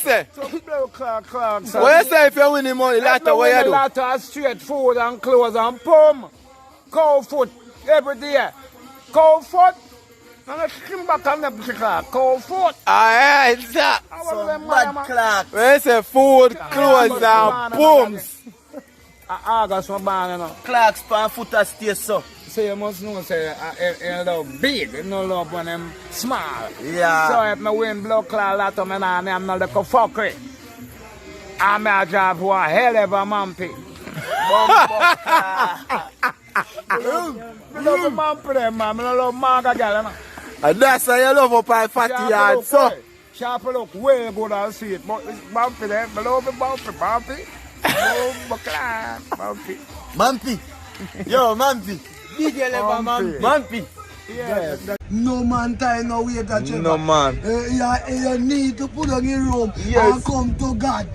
say? So blow clock. What you say if you win the money? Lotto, what you do? Lotto, straight food and clothes and pum. Cow foot every day. Cow foot. And I skim back on the clock. Cow foot. Alright, sir. Some bad clock. What you say? Food, clothes, and pumps. August my band, you know. Clocks pan foot a stay so. So you must know, say, you love big, you know love when them small. Yeah. So if I win blood clot lot of me and I'm not like a fuckery. I'm a job for a hell of a mampy. I love the mampy them, man. I love Marga girl, you know. And that's why you love up my fatty yard, so. Sharp look way good and sweet. But it's bumpy there. I love the bumpy. Bumpy. Mampy. Yo, Mampy. DJ level Mampy. Yeah. No man time no wait at you. No man. You need to put on your room Yes. and come to God.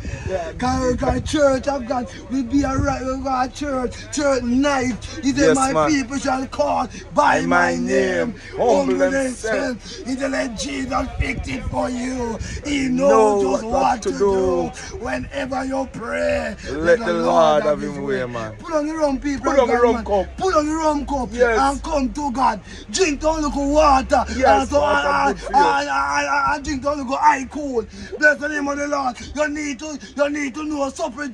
Cause church of God will be alright. We got church night. He said Yes, my man. people shall call by my name. Humble Humble themselves. themselves. He said let Jesus fix it for you. He knows just what to do. Whenever you pray, Let the Lord have his way, man. Put on your rum, people. Put on your rum man. cup. Put on your rum cup Yes. and come to God. Drink down look water. Yes, and so water good for you. I drink down look ice cold. Bless the name of the Lord. You need to know supplement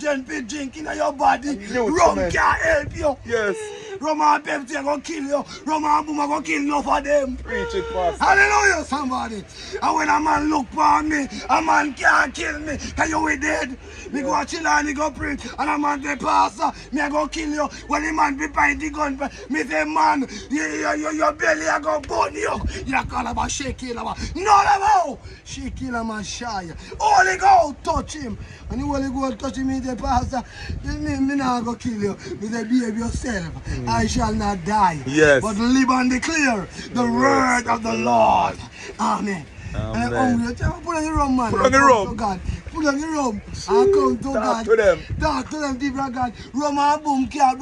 drink in your body. Rum Nutriment. can help you. Yes. Rum and Pepsi are gonna kill you. Rum and boom are gonna kill enough of them. Preach it, Pastor. Hallelujah, somebody. And when a man look for me, a man can't kill me. Cause you we dead. Me go chill and he go preach. And a man say, Pastor, me I go kill you. When the man be behind the gun, me say, man, your belly I go burn you. You call about shaky lava. No, no, shaky lava shy. Holy Ghost touch him. And the Holy Ghost touch him, he say, Pastor, me not go kill you. Me say, behave yourself. I shall not die. Yes. But live and declare the word of the Lord. Amen. And I'm hungry. Put on your rum, man. Put on the rum. To God. Put on your rum. And come to God. Talk to them. Talk to them, people of God. Rum and boom, kill and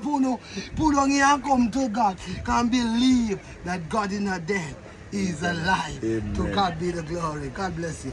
puno. Put on here and come to God. Can believe that God is not dead. He is alive. Amen. To God be the glory. God bless you.